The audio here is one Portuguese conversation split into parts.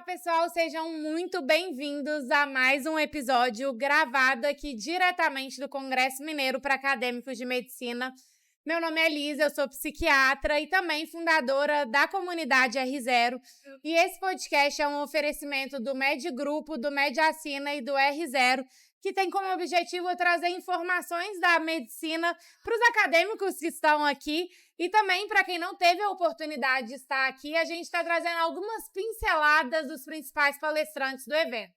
Olá, pessoal, sejam muito bem-vindos a mais um episódio gravado aqui diretamente do Congresso Mineiro para Acadêmicos de Medicina. Meu nome é Elisa, eu sou psiquiatra e também fundadora da comunidade R0. E esse podcast é um oferecimento do Medgrupo, do Mediacina e do R0, que tem como objetivo trazer informações da medicina para os acadêmicos que estão aqui e também para quem não teve a oportunidade de estar aqui. A gente está trazendo algumas pinceladas dos principais palestrantes do evento.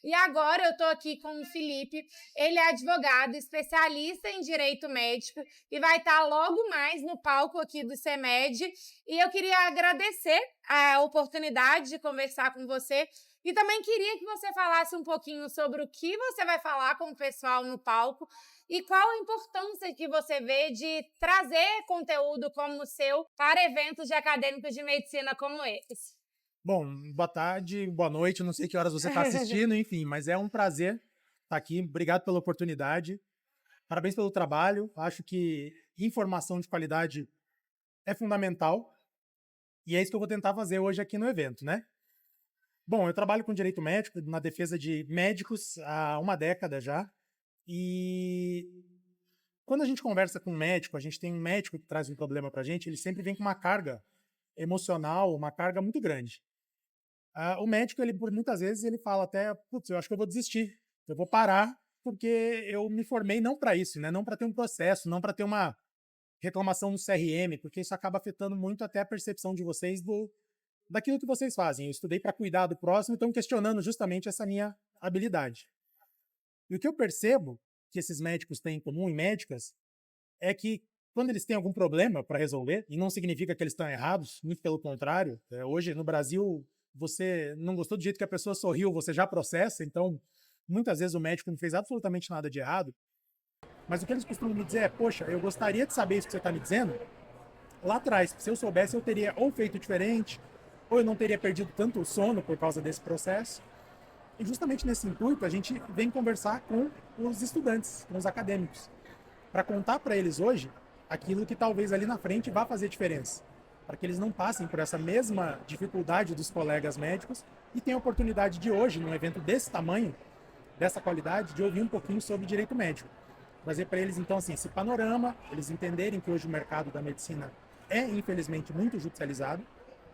E agora eu estou aqui com o Felipe, ele é advogado, especialista em direito médico e vai estar logo mais no palco aqui do CEMED. E eu queria agradecer a oportunidade de conversar com você e também queria que você falasse um pouquinho sobre o que você vai falar com o pessoal no palco e qual a importância que você vê de trazer conteúdo como o seu para eventos de acadêmicos de medicina como esse. Bom, boa tarde, boa noite, não sei que horas você está assistindo, enfim, mas é um prazer estar aqui. Obrigado pela oportunidade. Parabéns pelo trabalho. Acho que informação de qualidade é fundamental e é isso que eu vou tentar fazer hoje aqui no evento, né? Bom, eu trabalho com direito médico, na defesa de médicos há uma década já. E quando a gente conversa com um médico, a gente tem um médico que traz um problema para a gente, ele sempre vem com uma carga emocional, uma carga muito grande. O médico, ele por muitas vezes, ele fala até, putz, eu acho que eu vou desistir, eu vou parar, porque eu me formei não para isso, né? Não para ter um processo, não para ter uma reclamação no CRM, porque isso acaba afetando muito até a percepção de vocês daquilo que vocês fazem. Eu estudei para cuidar do próximo e estão questionando justamente essa minha habilidade. E o que eu percebo que esses médicos têm em comum, e médicas, é que quando eles têm algum problema para resolver, e não significa que eles estão errados, muito pelo contrário, hoje no Brasil, você não gostou do jeito que a pessoa sorriu, você já processa, então muitas vezes o médico não fez absolutamente nada de errado, mas o que eles costumam me dizer é, poxa, eu gostaria de saber isso que você está me dizendo lá atrás, se eu soubesse eu teria ou feito diferente, ou eu não teria perdido tanto o sono por causa desse processo. E justamente nesse intuito a gente vem conversar com os estudantes, com os acadêmicos, para contar para eles hoje aquilo que talvez ali na frente vá fazer diferença, para que eles não passem por essa mesma dificuldade dos colegas médicos e tenham a oportunidade de hoje, num evento desse tamanho, dessa qualidade, de ouvir um pouquinho sobre direito médico. Trazer para eles, então, assim, esse panorama, eles entenderem que hoje o mercado da medicina é, infelizmente, muito judicializado,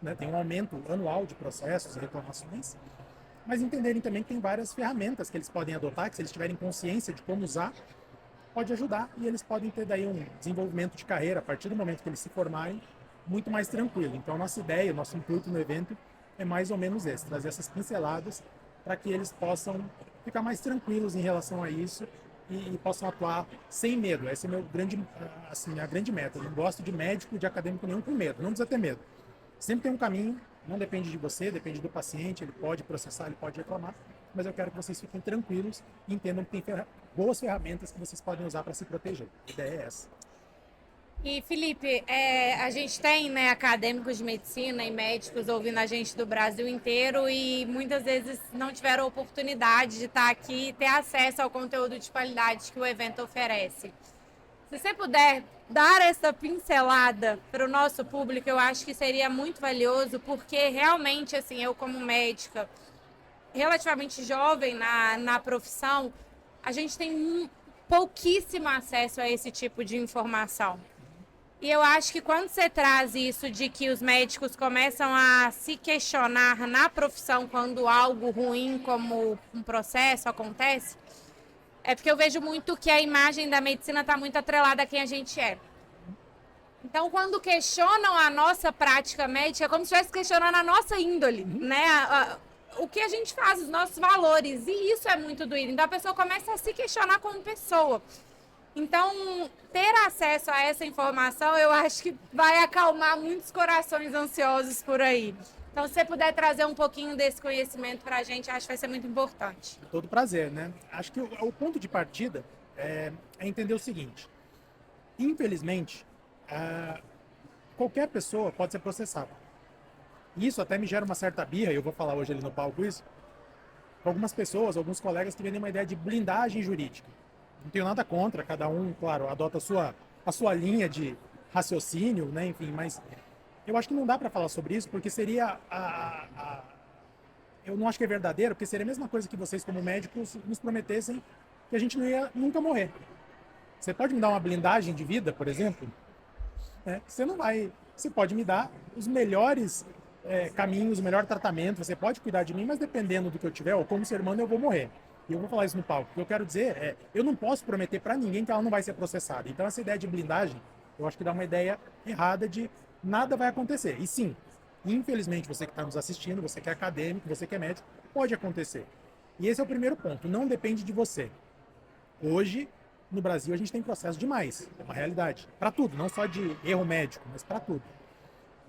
né? Tem um aumento anual de processos e reclamações, mas entenderem também que tem várias ferramentas que eles podem adotar, que se eles tiverem consciência de como usar, pode ajudar e eles podem ter daí um desenvolvimento de carreira a partir do momento que eles se formarem muito mais tranquilo. Então, nossa ideia, nosso intuito no evento é mais ou menos esse, trazer essas pinceladas para que eles possam ficar mais tranquilos em relação a isso e possam atuar sem medo. Essa é meu grande, assim, a grande meta. Eu não gosto de médico, de acadêmico nenhum com medo, não precisa ter medo. Sempre tem um caminho, não depende de você, depende do paciente, ele pode processar, ele pode reclamar, mas eu quero que vocês fiquem tranquilos e entendam que tem boas ferramentas que vocês podem usar para se proteger. A ideia é essa. E, Felipe, a gente tem, né, acadêmicos de medicina e médicos ouvindo a gente do Brasil inteiro e muitas vezes não tiveram a oportunidade de estar aqui e ter acesso ao conteúdo de qualidade que o evento oferece. Se você puder dar essa pincelada para o nosso público, eu acho que seria muito valioso, porque realmente, assim, eu como médica, relativamente jovem na profissão, a gente tem pouquíssimo acesso a esse tipo de informação. E eu acho que quando você traz isso de que os médicos começam a se questionar na profissão quando algo ruim como um processo acontece, é porque eu vejo muito que a imagem da medicina está muito atrelada a quem a gente é. Então, quando questionam a nossa prática médica, é como se estivesse questionando a nossa índole, né? O que a gente faz, os nossos valores. E isso é muito doído. Então, a pessoa começa a se questionar como pessoa. Então, ter acesso a essa informação, eu acho que vai acalmar muitos corações ansiosos por aí. Então, se você puder trazer um pouquinho desse conhecimento para a gente, acho que vai ser muito importante. Todo prazer, né? Acho que o ponto de partida é entender o seguinte. Infelizmente, qualquer pessoa pode ser processada. Isso até me gera uma certa birra, e eu vou falar hoje ali no palco isso, com algumas pessoas, alguns colegas que vendem uma ideia de blindagem jurídica. Não tenho nada contra, cada um, claro, adota a sua linha de raciocínio, né? Enfim, mas eu acho que não dá para falar sobre isso, porque seria eu não acho que é verdadeiro, porque seria a mesma coisa que vocês, como médicos, nos prometessem que a gente não ia nunca morrer. Você pode me dar uma blindagem de vida, por exemplo? Você não vai. Você pode me dar os melhores caminhos, o melhor tratamento, você pode cuidar de mim, mas dependendo do que eu tiver, ou como ser humano, eu vou morrer. E eu vou falar isso no palco. O que eu quero dizer eu não posso prometer para ninguém que ela não vai ser processada. Então, essa ideia de blindagem, eu acho que dá uma ideia errada de nada vai acontecer. E sim, infelizmente, você que está nos assistindo, você que é acadêmico, você que é médico, pode acontecer. E esse é o primeiro ponto. Não depende de você. Hoje, no Brasil, a gente tem processo demais. É uma realidade. Para tudo, não só de erro médico, mas para tudo.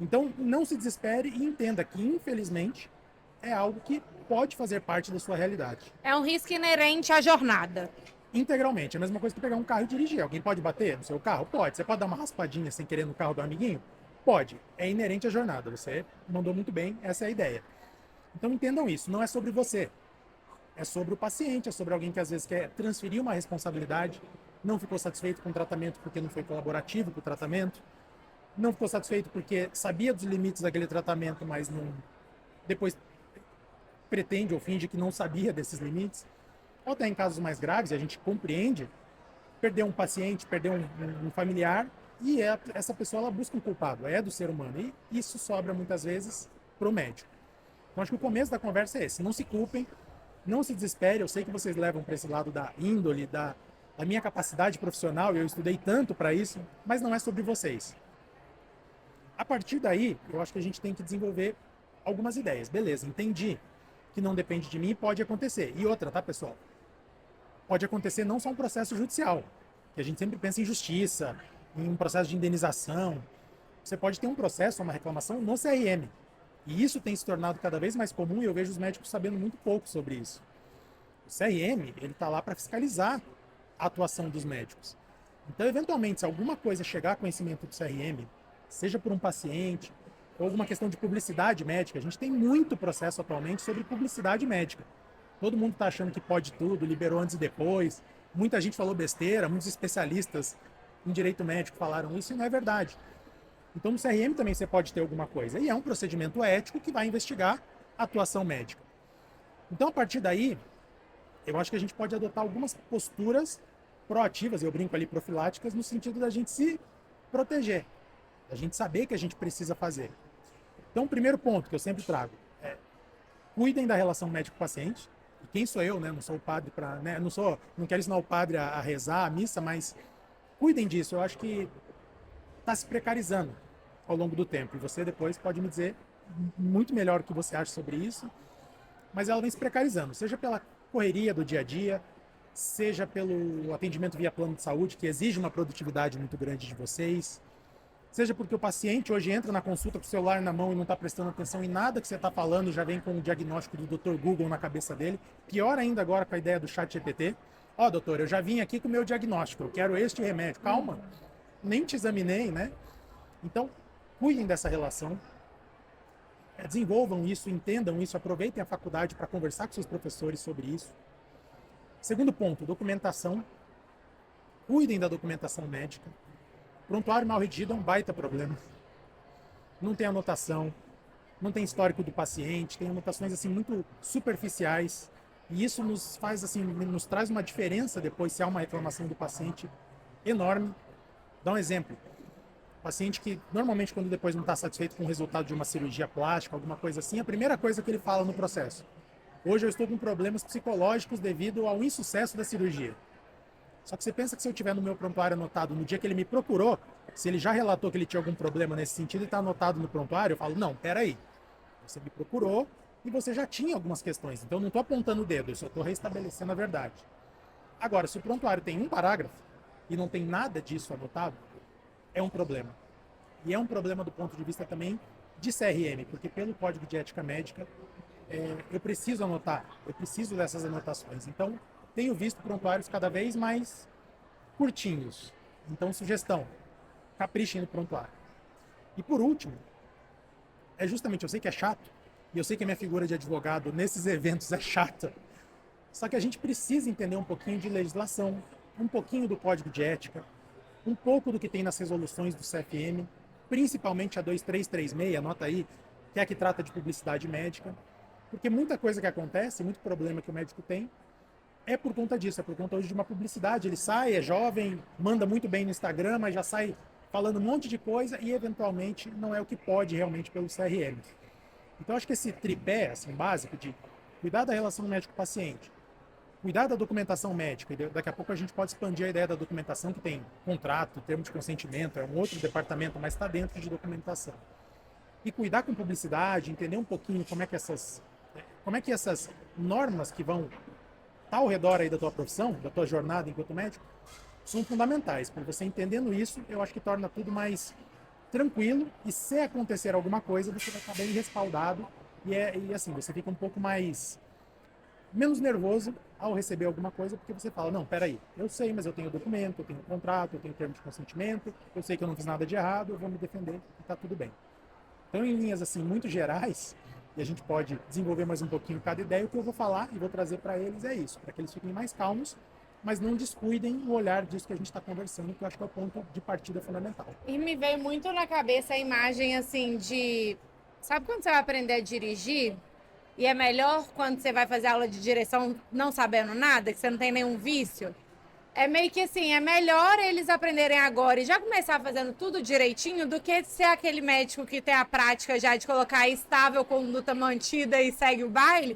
Então, não se desespere e entenda que, infelizmente, é algo que pode fazer parte da sua realidade. É um risco inerente à jornada. Integralmente. É a mesma coisa que pegar um carro e dirigir. Alguém pode bater no seu carro? Pode. Você pode dar uma raspadinha sem querer no carro do amiguinho? Pode. É inerente à jornada. Você mandou muito bem, essa é a ideia. Então, entendam isso. Não é sobre você. É sobre o paciente, é sobre alguém que às vezes quer transferir uma responsabilidade, não ficou satisfeito com o tratamento porque não foi colaborativo com o tratamento, não ficou satisfeito porque sabia dos limites daquele tratamento, mas não depois pretende ou finge que não sabia desses limites. Ou até em casos mais graves, a gente compreende, perdeu um paciente, perdeu um familiar, e essa pessoa ela busca um culpado, é do ser humano, e isso sobra muitas vezes para o médico. Então acho que o começo da conversa é esse, não se culpem, não se desespere, eu sei que vocês levam para esse lado da índole, da minha capacidade profissional, eu estudei tanto para isso, mas não é sobre vocês. A partir daí, eu acho que a gente tem que desenvolver algumas ideias. Beleza, entendi que não depende de mim e pode acontecer. E outra, tá, pessoal? Pode acontecer não só um processo judicial, que a gente sempre pensa em justiça, em um processo de indenização. Você pode ter um processo, uma reclamação no CRM. E isso tem se tornado cada vez mais comum e eu vejo os médicos sabendo muito pouco sobre isso. O CRM, ele está lá para fiscalizar a atuação dos médicos. Então, eventualmente, se alguma coisa chegar a conhecimento do CRM, seja por um paciente ou alguma questão de publicidade médica, a gente tem muito processo atualmente sobre publicidade médica. Todo mundo está achando que pode tudo, liberou antes e depois. Muita gente falou besteira, muitos especialistas em direito médico falaram isso e não é verdade. Então, no CRM também você pode ter alguma coisa. E é um procedimento ético que vai investigar a atuação médica. Então, a partir daí, eu acho que a gente pode adotar algumas posturas proativas, eu brinco ali, profiláticas, no sentido da gente se proteger, da gente saber que a gente precisa fazer. Então, o primeiro ponto que eu sempre trago é cuidem da relação médico-paciente. E quem sou eu, né? Não sou o padre para, né? Não quero ensinar o padre a rezar a missa, mas cuidem disso. Eu acho que está se precarizando ao longo do tempo. E você depois pode me dizer muito melhor o que você acha sobre isso. Mas ela vem se precarizando, seja pela correria do dia a dia, seja pelo atendimento via plano de saúde, que exige uma produtividade muito grande de vocês, seja porque o paciente hoje entra na consulta com o celular na mão e não está prestando atenção em nada que você está falando, já vem com o diagnóstico do Dr. Google na cabeça dele. Pior ainda agora com a ideia do chat GPT. Ó, doutor, eu já vim aqui com o meu diagnóstico, eu quero este remédio. Calma, nem te examinei, né? Então, cuidem dessa relação, desenvolvam isso, entendam isso, aproveitem a faculdade para conversar com seus professores sobre isso. Segundo ponto, documentação. Cuidem da documentação médica. Prontuário mal redigido é um baita problema. Não tem anotação, não tem histórico do paciente, tem anotações assim muito superficiais. E isso nos faz assim, nos traz uma diferença depois se há uma reclamação do paciente enorme. Dá um exemplo. Paciente que normalmente quando depois não está satisfeito com o resultado de uma cirurgia plástica, alguma coisa assim, a primeira coisa que ele fala no processo: hoje eu estou com problemas psicológicos devido ao insucesso da cirurgia. Só que você pensa que se eu tiver no meu prontuário anotado no dia que ele me procurou, se ele já relatou que ele tinha algum problema nesse sentido e está anotado no prontuário, eu falo, não, peraí, você me procurou e você já tinha algumas questões, então eu não estou apontando o dedo, eu só estou restabelecendo a verdade. Agora, se o prontuário tem um parágrafo e não tem nada disso anotado, é um problema. E é um problema do ponto de vista também de CRM, porque pelo Código de Ética Médica, eu preciso anotar, eu preciso dessas anotações. Então, tenho visto prontuários cada vez mais curtinhos. Então, sugestão, caprichem no prontuário. E por último, justamente, eu sei que é chato, e eu sei que a minha figura de advogado nesses eventos é chata, só que a gente precisa entender um pouquinho de legislação, um pouquinho do Código de Ética, um pouco do que tem nas resoluções do CFM, principalmente a 2336, anota aí, que é a que trata de publicidade médica. Porque muita coisa que acontece, muito problema que o médico tem, é por conta disso, é por conta hoje de uma publicidade. Ele sai, é jovem, manda muito bem no Instagram, mas já sai falando um monte de coisa e eventualmente não é o que pode realmente pelo CRM. Então acho que esse tripé assim, básico de cuidar da relação médico-paciente, cuidar da documentação médica, e daqui a pouco a gente pode expandir a ideia da documentação, que tem contrato, termo de consentimento, é um outro departamento, mas está dentro de documentação. E cuidar com publicidade, entender um pouquinho como é que essas normas que vão estar ao redor aí da tua profissão, da tua jornada enquanto médico, são fundamentais. Para você entendendo isso, eu acho que torna tudo mais tranquilo e se acontecer alguma coisa, você vai estar bem respaldado e assim, você fica um pouco mais menos nervoso ao receber alguma coisa, porque você fala, não, peraí, eu sei, mas eu tenho documento, eu tenho contrato, eu tenho termo de consentimento, eu sei que eu não fiz nada de errado, eu vou me defender e tá tudo bem. Então, em linhas assim muito gerais, e a gente pode desenvolver mais um pouquinho cada ideia, o que eu vou falar e vou trazer para eles é isso, para que eles fiquem mais calmos, mas não descuidem o olhar disso que a gente está conversando, que eu acho que é o ponto de partida fundamental. E me veio muito na cabeça a imagem assim de. Sabe quando você vai aprender a dirigir? E é melhor quando você vai fazer aula de direção não sabendo nada, que você não tem nenhum vício? É meio que assim, é melhor eles aprenderem agora e já começar fazendo tudo direitinho do que ser aquele médico que tem a prática já de colocar estável, conduta mantida e segue o baile.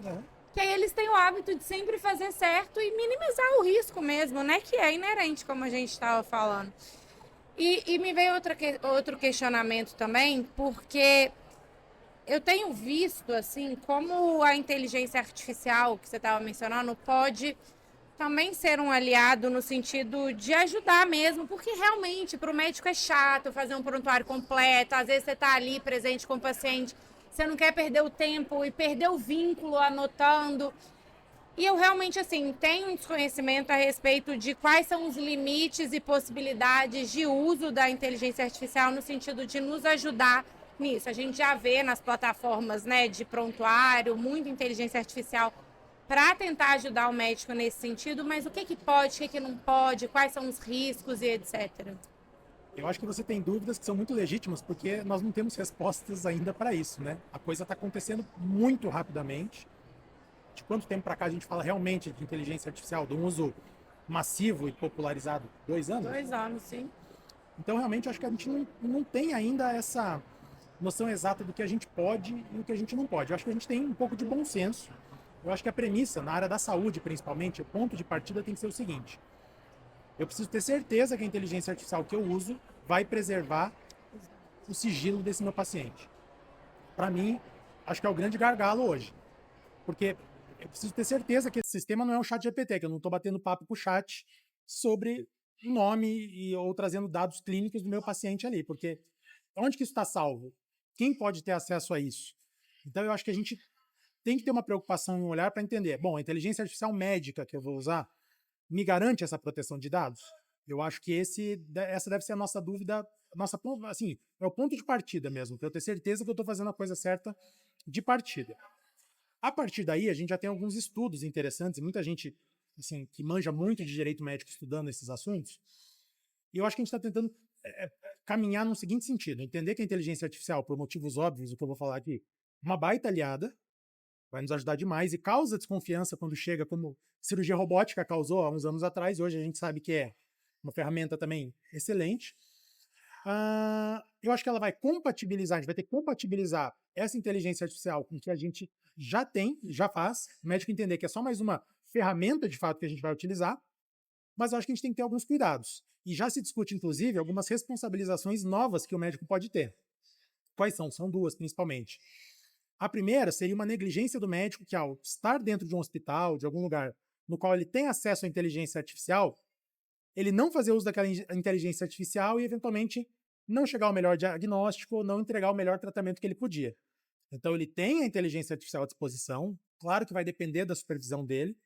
Que aí eles têm o hábito de sempre fazer certo e minimizar o risco mesmo, né? Que é inerente, como a gente estava falando. E me veio outro questionamento também, porque eu tenho visto, assim, como a inteligência artificial que você estava mencionando pode também ser um aliado no sentido de ajudar mesmo, porque realmente para o médico é chato fazer um prontuário completo, às vezes você está ali presente com o paciente, você não quer perder o tempo e perder o vínculo anotando. E eu realmente, assim, tenho um desconhecimento a respeito de quais são os limites e possibilidades de uso da inteligência artificial no sentido de nos ajudar nisso. A gente já vê nas plataformas, né, de prontuário, muita inteligência artificial para tentar ajudar o médico nesse sentido, mas o que que pode, o que que não pode, quais são os riscos e etc. Eu acho que você tem dúvidas que são muito legítimas, porque nós não temos respostas ainda para isso, né? A coisa está acontecendo muito rapidamente. De quanto tempo para cá a gente fala realmente de inteligência artificial, de um uso massivo e popularizado? 2 anos? 2 anos, sim. Então, realmente, eu acho que a gente não tem ainda essa noção exata do que a gente pode e o que a gente não pode. Eu acho que a gente tem um pouco de bom senso. Eu acho que a premissa, na área da saúde principalmente, o ponto de partida tem que ser o seguinte: eu preciso ter certeza que a inteligência artificial que eu uso vai preservar o sigilo desse meu paciente. Para mim, acho que é o grande gargalo hoje. Porque eu preciso ter certeza que esse sistema não é um chat GPT, que eu não estou batendo papo com o chat sobre o nome ou trazendo dados clínicos do meu paciente ali. Porque onde que isso está salvo? Quem pode ter acesso a isso? Então, eu acho que a gente tem que ter uma preocupação em um olhar para entender. Bom, a inteligência artificial médica que eu vou usar me garante essa proteção de dados? Eu acho que essa deve ser a nossa dúvida, assim, é o ponto de partida mesmo, para eu ter certeza que eu estou fazendo a coisa certa de partida. A partir daí, a gente já tem alguns estudos interessantes, muita gente assim, que manja muito de direito médico estudando esses assuntos, e eu acho que a gente está tentando caminhar no seguinte sentido: entender que a inteligência artificial, por motivos óbvios, o que eu vou falar aqui, uma baita aliada, vai nos ajudar demais e causa desconfiança quando chega, como cirurgia robótica causou há uns anos atrás, e hoje a gente sabe que é uma ferramenta também excelente. Eu acho que ela vai compatibilizar, a gente vai ter que compatibilizar essa inteligência artificial com o que a gente já tem, já faz, o médico entender que é só mais uma ferramenta de fato que a gente vai utilizar, mas eu acho que a gente tem que ter alguns cuidados. E já se discute, inclusive, algumas responsabilizações novas que o médico pode ter. Quais são? São duas, principalmente. A primeira seria uma negligência do médico que, ao estar dentro de um hospital, de algum lugar no qual ele tem acesso à inteligência artificial, ele não fazer uso daquela inteligência artificial e, eventualmente, não chegar ao melhor diagnóstico ou não entregar o melhor tratamento que ele podia. Então, ele tem a inteligência artificial à disposição, claro que vai depender da supervisão dele,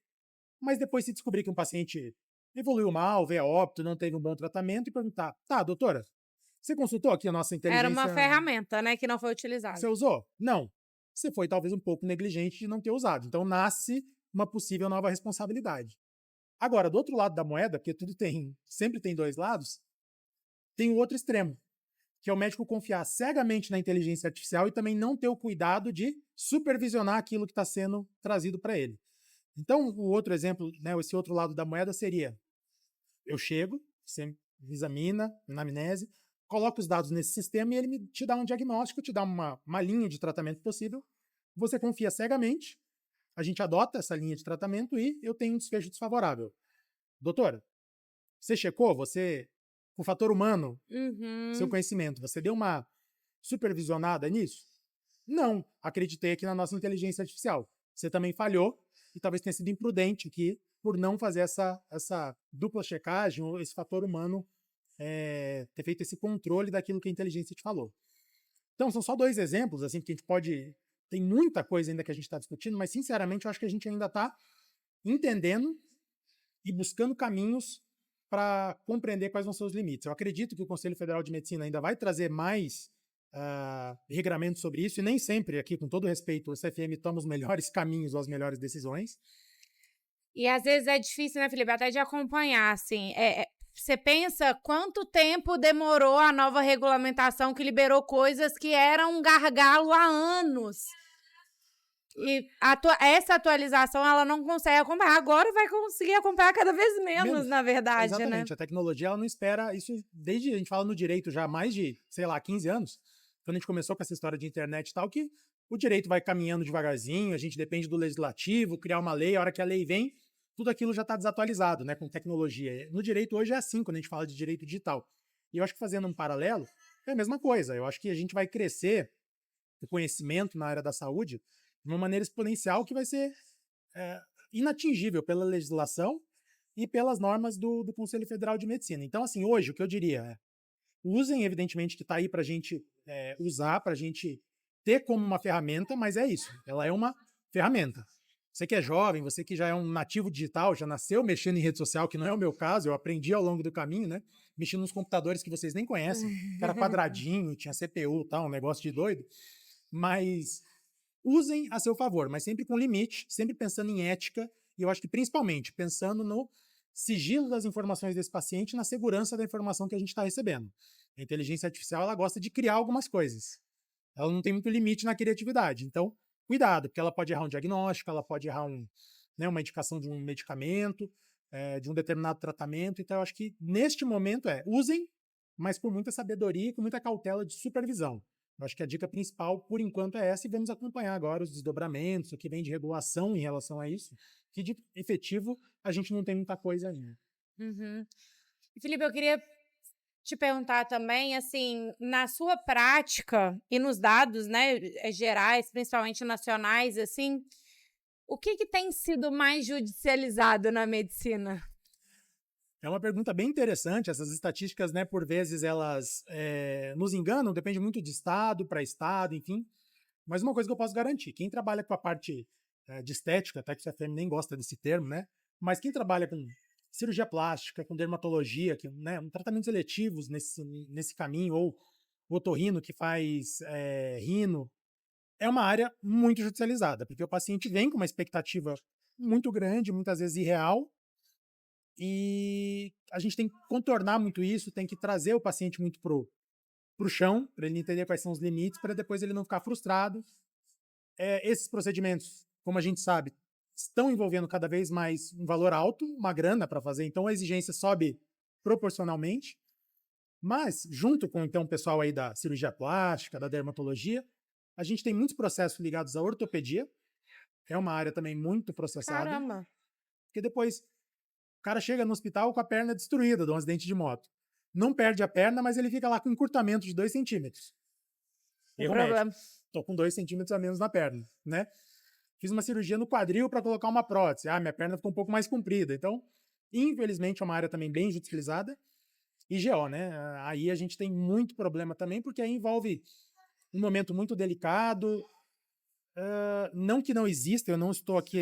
mas depois se descobrir que um paciente evoluiu mal, veio a óbito, não teve um bom tratamento, e perguntar: tá, doutora, você consultou aqui a nossa Era uma inteligência? ferramenta, né, que não foi utilizada. Você usou? Não. Você foi talvez um pouco negligente de não ter usado. Então nasce uma possível nova responsabilidade. Agora, do outro lado da moeda, porque tudo sempre tem dois lados, tem o outro extremo, que é o médico confiar cegamente na inteligência artificial e também não ter o cuidado de supervisionar aquilo que está sendo trazido para ele. Então, o outro exemplo, né, esse outro lado da moeda seria: eu chego, você me examina, anamnese, coloca os dados nesse sistema e ele te dá um diagnóstico, te dá uma linha de tratamento possível, você confia cegamente, a gente adota essa linha de tratamento e eu tenho um desfecho desfavorável. Doutora, você checou? Você, com o fator humano, seu conhecimento, você deu uma supervisionada nisso? Não. Acreditei aqui na nossa inteligência artificial. Você também falhou e talvez tenha sido imprudente aqui por não fazer essa dupla checagem ou esse fator humano ter feito esse controle daquilo que a inteligência te falou. Então, são só 2 exemplos, assim, que a gente pode... Tem muita coisa ainda que a gente está discutindo, mas, sinceramente, eu acho que a gente ainda está entendendo e buscando caminhos para compreender quais vão ser os limites. Eu acredito que o Conselho Federal de Medicina ainda vai trazer mais regramentos sobre isso, e nem sempre, aqui, com todo respeito, o CFM toma os melhores caminhos ou as melhores decisões. E às vezes é difícil, né, Felipe, até de acompanhar, assim, você pensa quanto tempo demorou a nova regulamentação que liberou coisas que eram um gargalo há anos. E essa atualização ela não consegue acompanhar. Agora vai conseguir acompanhar cada vez menos, na verdade, exatamente, né? A tecnologia ela não espera isso desde, a gente fala no direito já há mais de, sei lá, 15 anos, quando a gente começou com essa história de internet e tal, que o direito vai caminhando devagarzinho, a gente depende do legislativo, criar uma lei, a hora que a lei vem, tudo aquilo já está desatualizado, né, com tecnologia. No direito hoje é assim, quando a gente fala de direito digital. E eu acho que fazendo um paralelo, é a mesma coisa. Eu acho que a gente vai crescer o conhecimento na área da saúde de uma maneira exponencial que vai ser inatingível pela legislação e pelas normas do Conselho Federal de Medicina. Então, assim, hoje, o que eu diria é: usem, evidentemente, que está aí para a gente usar, para a gente ter como uma ferramenta, mas é isso, ela é uma ferramenta. Você que é jovem, você que já é um nativo digital, já nasceu mexendo em rede social, que não é o meu caso, eu aprendi ao longo do caminho, né? Mexendo nos computadores que vocês nem conhecem, que era quadradinho, tinha CPU, tal, um negócio de doido. Mas usem a seu favor, mas sempre com limite, sempre pensando em ética, e eu acho que principalmente pensando no sigilo das informações desse paciente e na segurança da informação que a gente está recebendo. A inteligência artificial ela gosta de criar algumas coisas. Ela não tem muito limite na criatividade. Então, cuidado, porque ela pode errar um diagnóstico, ela pode errar uma indicação de um medicamento, de um determinado tratamento. Então, eu acho que neste momento usem, mas com muita sabedoria e com muita cautela de supervisão. Eu acho que a dica principal, por enquanto, é essa, e vamos acompanhar agora os desdobramentos, o que vem de regulação em relação a isso, que de efetivo a gente não tem muita coisa ainda. Felipe, eu queria te perguntar também, assim, na sua prática e nos dados, né, gerais, principalmente nacionais, assim, o que tem sido mais judicializado na medicina? É uma pergunta bem interessante. Essas estatísticas, né, por vezes, elas nos enganam, depende muito de estado para estado, enfim. Mas uma coisa que eu posso garantir, quem trabalha com a parte de estética, até que o CFM nem gosta desse termo, né, mas quem trabalha com cirurgia plástica, com dermatologia, né, tratamentos eletivos nesse caminho, ou otorrino que faz rino, é uma área muito judicializada, porque o paciente vem com uma expectativa muito grande, muitas vezes irreal, e a gente tem que contornar muito isso, tem que trazer o paciente muito pro chão, para ele entender quais são os limites, para depois ele não ficar frustrado. Esses procedimentos, como a gente sabe, estão envolvendo cada vez mais um valor alto, uma grana para fazer, então a exigência sobe proporcionalmente. Mas, junto com então, o pessoal aí da cirurgia plástica, da dermatologia, a gente tem muitos processos ligados à ortopedia, é uma área também muito processada. Caramba! Porque depois o cara chega no hospital com a perna destruída de um acidente de moto. Não perde a perna, mas ele fica lá com um encurtamento de 2 centímetros. Erro médico. Tô com 2 centímetros a menos na perna, né? Fiz uma cirurgia no quadril para colocar uma prótese. Minha perna ficou um pouco mais comprida. Então, infelizmente, é uma área também bem judicializada. E GO, né? Aí a gente tem muito problema também, porque aí envolve um momento muito delicado. Não que não exista, eu não estou aqui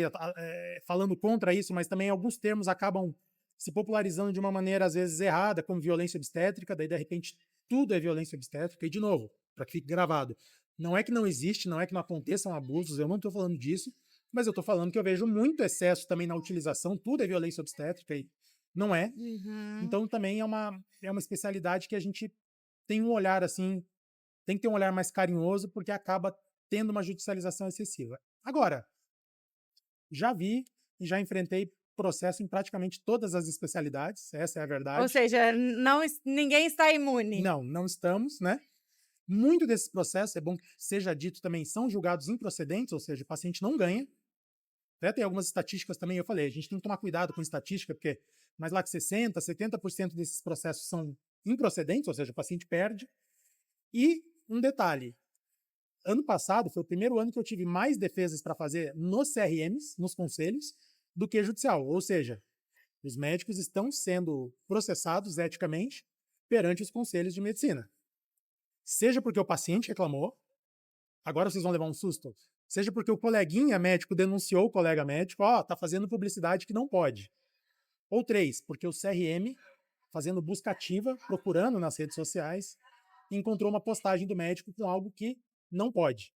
falando contra isso, mas também alguns termos acabam se popularizando de uma maneira, às vezes, errada, como violência obstétrica, daí, de repente, tudo é violência obstétrica. E, de novo, para que fique gravado, não é que não existe, não é que não aconteçam abusos, eu não estou falando disso, mas eu estou falando que eu vejo muito excesso também na utilização, tudo é violência obstétrica e não é. Então, também é uma especialidade que a gente tem um olhar assim, tem que ter um olhar mais carinhoso, porque acaba tendo uma judicialização excessiva. Agora, já vi e já enfrentei processo em praticamente todas as especialidades, essa é a Ou verdade. seja, não, ninguém está imune. Não, não estamos, né? Muito desses processos, é bom que seja dito também, são julgados improcedentes, ou seja, o paciente não ganha. Até tem algumas estatísticas também, eu falei, a gente tem que tomar cuidado com estatística, porque mais lá que 60%, 70% desses processos são improcedentes, ou seja, o paciente perde. E um detalhe, ano passado foi o primeiro ano que eu tive mais defesas para fazer nos CRMs, nos conselhos, do que judicial. Ou seja, os médicos estão sendo processados eticamente perante os conselhos de medicina. Seja porque o paciente reclamou, agora vocês vão levar um susto, seja porque o coleguinha médico denunciou o colega médico, tá fazendo publicidade que não pode. Ou 3, porque o CRM, fazendo busca ativa, procurando nas redes sociais, encontrou uma postagem do médico com algo que não pode.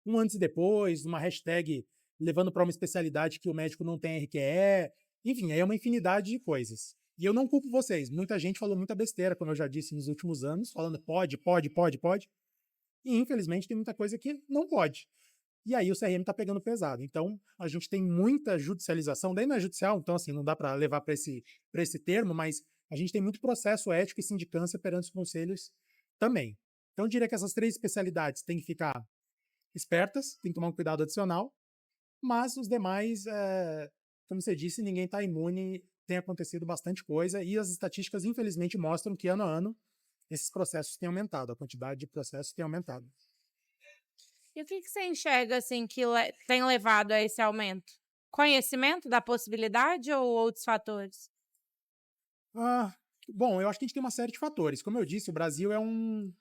Um antes e depois, uma hashtag levando para uma especialidade que o médico não tem RQE, enfim, aí é uma infinidade de coisas. E eu não culpo vocês, muita gente falou muita besteira, como eu já disse nos últimos anos, falando pode, pode, pode, pode, e infelizmente tem muita coisa que não pode. E aí o CRM está pegando pesado. Então, a gente tem muita judicialização, daí não é judicial, então assim, não dá para levar para esse termo, mas a gente tem muito processo ético e sindicância perante os conselhos também. Então, eu diria que essas 3 especialidades têm que ficar espertas, tem que tomar um cuidado adicional, mas os demais, como você disse, ninguém está imune, tem acontecido bastante coisa, e as estatísticas, infelizmente, mostram que ano a ano esses processos têm aumentado, a quantidade de processos tem aumentado. E o que você enxerga assim que tem levado a esse aumento? Conhecimento da possibilidade ou outros fatores? Ah, bom, eu acho que a gente tem uma série de fatores. Como eu disse, o Brasil é um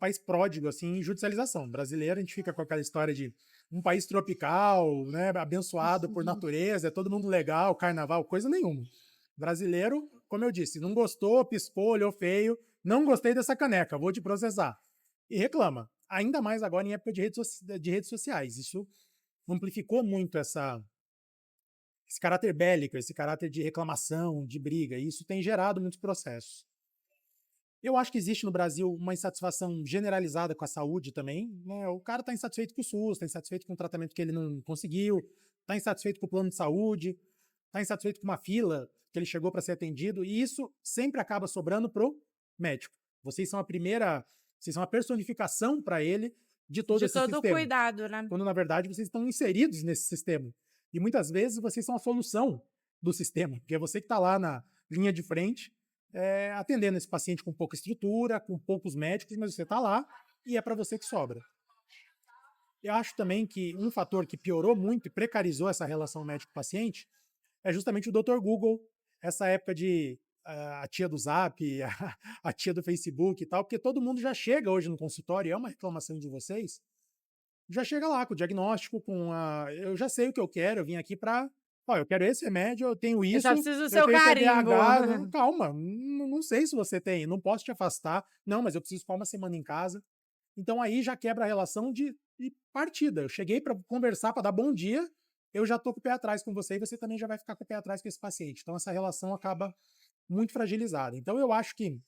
país pródigo assim, em judicialização. Brasileiro, a gente fica com aquela história de um país tropical, né, abençoado por natureza, é todo mundo legal, carnaval, coisa nenhuma. Brasileiro, como eu disse, não gostou, piscou, olhou feio, não gostei dessa caneca, vou te processar. E reclama. Ainda mais agora em época de redes sociais. Isso amplificou muito esse caráter bélico, esse caráter de reclamação, de briga, e isso tem gerado muitos processos. Eu acho que existe no Brasil uma insatisfação generalizada com a saúde também, né? O cara está insatisfeito com o SUS, está insatisfeito com o tratamento que ele não conseguiu, está insatisfeito com o plano de saúde, está insatisfeito com uma fila que ele chegou para ser atendido, e isso sempre acaba sobrando pro médico. Vocês são vocês são a personificação para ele de todo De esse todo o sistema, cuidado, né? quando na verdade vocês estão inseridos nesse sistema. E muitas vezes vocês são a solução do sistema, porque é você que está lá na linha de frente, atendendo esse paciente com pouca estrutura, com poucos médicos, mas você está lá e é para você que sobra. Eu acho também que um fator que piorou muito e precarizou essa relação médico-paciente é justamente o Dr. Google, essa época de a tia do Zap, a tia do Facebook e tal, porque todo mundo já chega hoje no consultório, é uma reclamação de vocês, já chega lá com o diagnóstico, eu já sei o que eu quero, eu vim aqui para, eu quero esse remédio, eu tenho Eu isso, só preciso do eu seu tenho carimbo. TDAH, calma, não sei se você tem, não posso te afastar, não, mas eu preciso ficar uma semana em casa. Então aí já quebra a relação de partida. Eu cheguei para conversar, para dar bom dia, eu já tô com o pé atrás com você e você também já vai ficar com o pé atrás com esse paciente. Então essa relação acaba muito fragilizada. Então eu acho que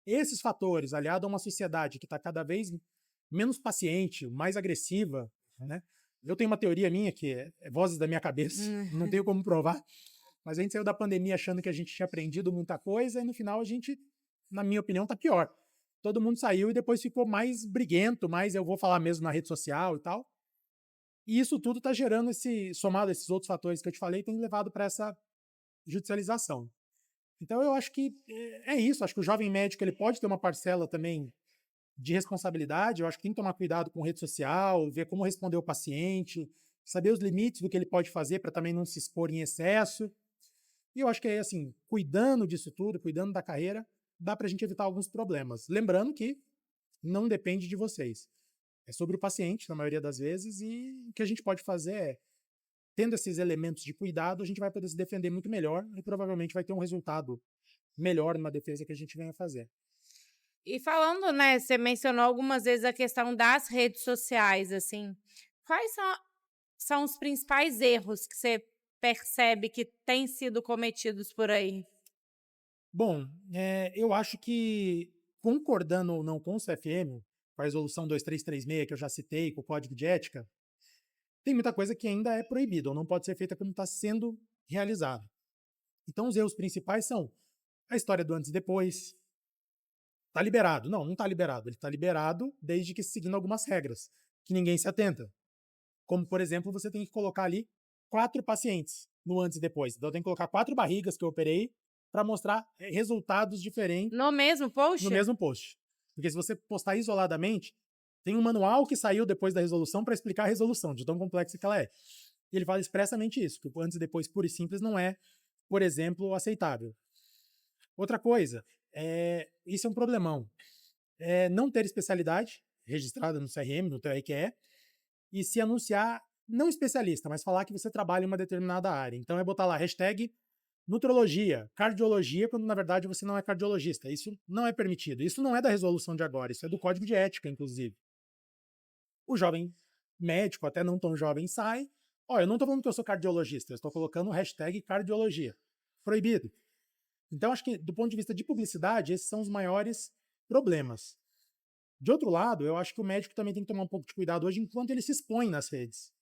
esses fatores, aliado a uma sociedade que está cada vez menos paciente, mais agressiva, né? Eu tenho uma teoria minha que é vozes da minha cabeça, não tenho como provar, mas a gente saiu da pandemia achando que a gente tinha aprendido muita coisa e no final a gente, na minha opinião, tá pior. Todo mundo saiu e depois ficou mais briguento, mais eu vou falar mesmo na rede social e tal. E isso tudo está gerando somado a esses outros fatores que eu te falei, tem levado para essa judicialização. Então eu acho que é isso, acho que o jovem médico ele pode ter uma parcela também de responsabilidade, eu acho que tem que tomar cuidado com rede social, ver como responder o paciente, saber os limites do que ele pode fazer para também não se expor em excesso. E eu acho que assim, cuidando disso tudo, cuidando da carreira, dá para a gente evitar alguns problemas. Lembrando que não depende de vocês. É sobre o paciente, na maioria das vezes, e o que a gente pode fazer é, tendo esses elementos de cuidado, a gente vai poder se defender muito melhor e provavelmente vai ter um resultado melhor numa defesa que a gente venha fazer. E falando, né, você mencionou algumas vezes a questão das redes sociais, assim, quais são os principais erros que você percebe que têm sido cometidos por aí? Bom, eu acho que concordando ou não com o CFM, com a resolução 2336 que eu já citei, com o código de ética, tem muita coisa que ainda é proibida ou não pode ser feita quando está sendo realizado. Então, os erros principais são a história do antes e depois. Está liberado. Não está liberado. Ele está liberado desde que seguindo algumas regras, que ninguém se atenta. Como, por exemplo, você tem que colocar ali 4 pacientes no antes e depois. Então, eu tenho que colocar 4 barrigas que eu operei para mostrar resultados diferentes No mesmo post? no mesmo post. Porque se você postar isoladamente, tem um manual que saiu depois da resolução para explicar a resolução, de tão complexa que ela é. E ele fala expressamente isso, que o antes e depois puro e simples não é, por exemplo, aceitável. Outra coisa, isso é um problemão. Não ter especialidade registrada no CRM, no teu RQE, e se anunciar, não especialista, mas falar que você trabalha em uma determinada área. Então é botar lá, hashtag nutrologia, cardiologia, quando na verdade você não é cardiologista. Isso não é permitido. Isso não é da resolução de agora, isso é do código de ética, inclusive. O jovem médico, até não tão jovem, sai. Eu não estou falando que eu sou cardiologista, eu estou colocando o hashtag cardiologia. Proibido. Então, acho que, do ponto de vista de publicidade, esses são os maiores problemas. De outro lado, eu acho que o médico também tem que tomar um pouco de cuidado hoje enquanto ele se expõe nas redes.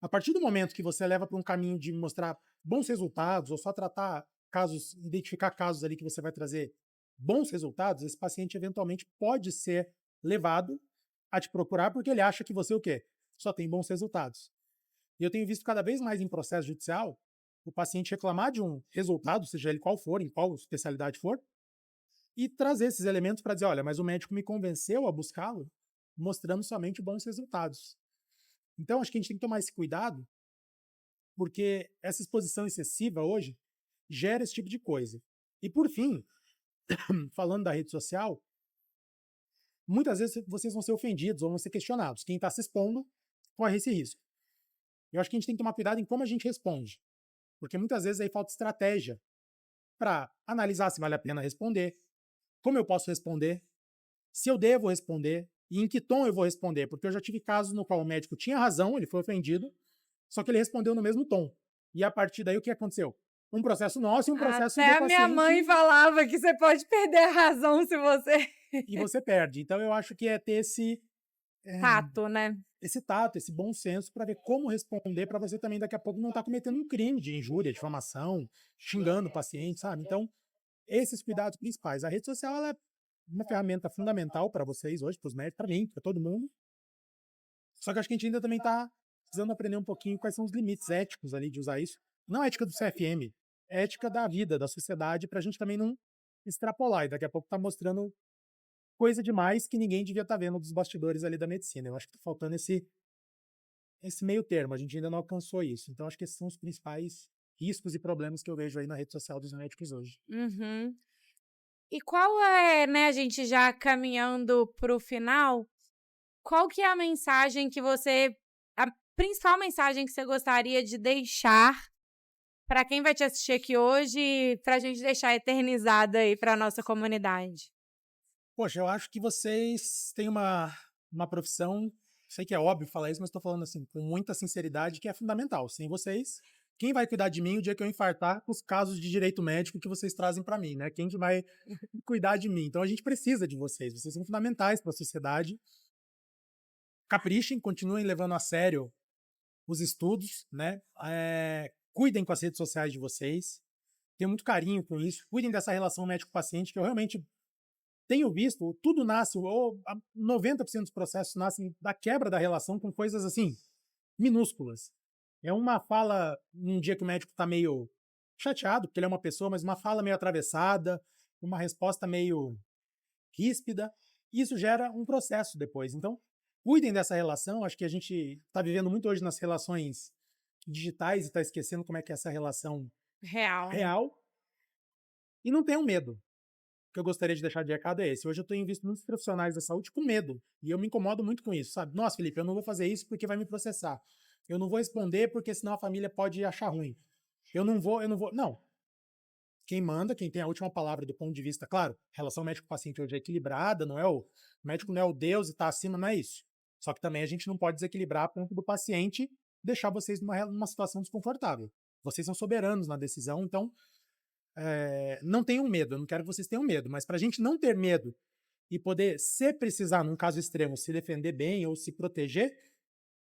A partir do momento que você leva para um caminho de mostrar bons resultados, ou só tratar casos, identificar casos ali que você vai trazer bons resultados, esse paciente eventualmente pode ser levado a te procurar porque ele acha que você o quê? Só tem bons resultados. E eu tenho visto cada vez mais em processo judicial o paciente reclamar de um resultado, seja ele qual for, em qual especialidade for, e trazer esses elementos para dizer, olha, mas o médico me convenceu a buscá-lo mostrando somente bons resultados. Então, acho que a gente tem que tomar esse cuidado, porque essa exposição excessiva hoje gera esse tipo de coisa. E, por fim, falando da rede social, muitas vezes vocês vão ser ofendidos ou vão ser questionados. Quem está se expondo corre esse risco. Eu acho que a gente tem que tomar cuidado em como a gente responde, porque muitas vezes aí falta estratégia para analisar se vale a pena responder, como eu posso responder, se eu devo responder e em que tom eu vou responder, porque eu já tive casos no qual o médico tinha razão, ele foi ofendido, só que ele respondeu no mesmo tom. E a partir daí o que aconteceu? Um processo nosso e um processo Até do a minha paciente. mãe falava que você pode perder a razão se você... E você perde. Então eu acho que é ter esse Tato, né? esse tato, esse bom senso para ver como responder para você também daqui a pouco não estar cometendo um crime de injúria, difamação, xingando o paciente, sabe? Então, esses cuidados principais. A rede social ela é uma ferramenta fundamental para vocês hoje, para os médicos, para mim, para todo mundo. Só que acho que a gente ainda também está precisando aprender um pouquinho quais são os limites éticos ali de usar isso. Não a ética do CFM, é a ética da vida, da sociedade, para a gente também não extrapolar. E daqui a pouco tá mostrando coisa demais que ninguém devia estar vendo dos bastidores ali da medicina. Eu acho que tá faltando esse meio termo, a gente ainda não alcançou isso. Então acho que esses são os principais riscos e problemas que eu vejo aí na rede social dos médicos hoje. Uhum. E qual é, né, a gente já caminhando para o final, qual que é a mensagem que você, a principal mensagem que você gostaria de deixar para quem vai te assistir aqui hoje, para a gente deixar eternizada aí para nossa comunidade? Poxa, eu acho que vocês têm uma profissão, sei que é óbvio falar isso, mas estou falando assim, com muita sinceridade, que é fundamental. Sem vocês, quem vai cuidar de mim o dia que eu infartar com os casos de direito médico que vocês trazem para mim, né? Quem que vai cuidar de mim? Então a gente precisa de vocês são fundamentais para a sociedade. Caprichem, continuem levando a sério os estudos, né? Cuidem com as redes sociais de vocês, tenham muito carinho com isso, cuidem dessa relação médico-paciente, que eu realmente tenho visto, tudo nasce, ou 90% dos processos nascem da quebra da relação com coisas assim, minúsculas. É uma fala, num dia que o médico está meio chateado, porque ele é uma pessoa, mas uma fala meio atravessada, uma resposta meio ríspida, e isso gera um processo depois. Então, cuidem dessa relação, acho que a gente está vivendo muito hoje nas relações digitais e está esquecendo como é que é essa relação real. E não tenham medo. O que eu gostaria de deixar de recado é esse. Hoje eu tenho visto muitos profissionais da saúde com medo. E eu me incomodo muito com isso, sabe? Nossa, Felipe, eu não vou fazer isso porque vai me processar. Eu não vou responder porque senão a família pode achar ruim. Eu não vou. Não. Quem manda, quem tem a última palavra do ponto de vista, claro, relação médico-paciente hoje é equilibrada, não é o médico não é o Deus e está acima, não é isso. Só que também a gente não pode desequilibrar a ponto do paciente deixar vocês numa situação desconfortável. Vocês são soberanos na decisão, então não tenham medo, eu não quero que vocês tenham medo, mas para a gente não ter medo e poder, se precisar, num caso extremo, se defender bem ou se proteger,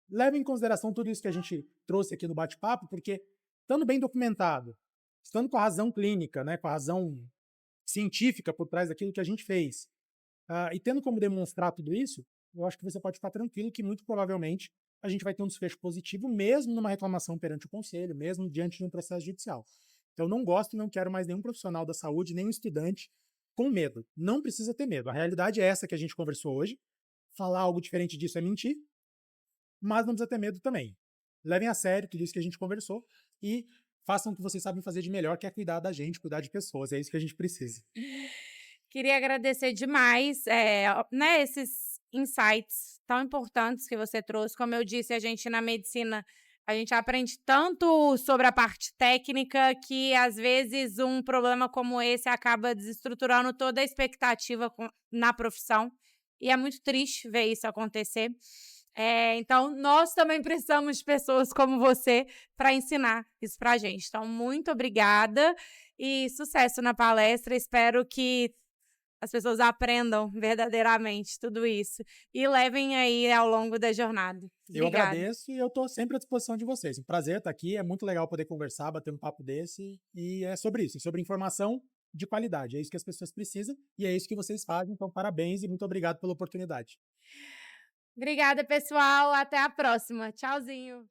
leve em consideração tudo isso que a gente trouxe aqui no bate-papo, porque estando bem documentado, estando com a razão clínica, né, com a razão científica por trás daquilo que a gente fez, e tendo como demonstrar tudo isso, eu acho que você pode ficar tranquilo que muito provavelmente a gente vai ter um desfecho positivo, mesmo numa reclamação perante o conselho, mesmo diante de um processo judicial. Então, não gosto e não quero mais nenhum profissional da saúde, nenhum estudante com medo. Não precisa ter medo. A realidade é essa que a gente conversou hoje. Falar algo diferente disso é mentir, mas não precisa ter medo também. Levem a sério tudo isso que a gente conversou e façam o que vocês sabem fazer de melhor, que é cuidar da gente, cuidar de pessoas. É isso que a gente precisa. Queria agradecer demais, né, esses insights tão importantes que você trouxe. Como eu disse, a gente na medicina, a gente aprende tanto sobre a parte técnica que, às vezes, um problema como esse acaba desestruturando toda a expectativa na profissão. E é muito triste ver isso acontecer. Então, nós também precisamos de pessoas como você para ensinar isso para a gente. Então, muito obrigada e sucesso na palestra. Espero que as pessoas aprendam verdadeiramente tudo isso e levem aí ao longo da jornada. Eu Obrigada. agradeço e eu estou sempre à disposição de vocês. Um prazer estar aqui, é muito legal poder conversar, bater um papo desse, e é sobre isso, é sobre informação de qualidade. É isso que as pessoas precisam e é isso que vocês fazem. Então, parabéns e muito obrigado pela oportunidade. Obrigada, pessoal. Até a próxima. Tchauzinho.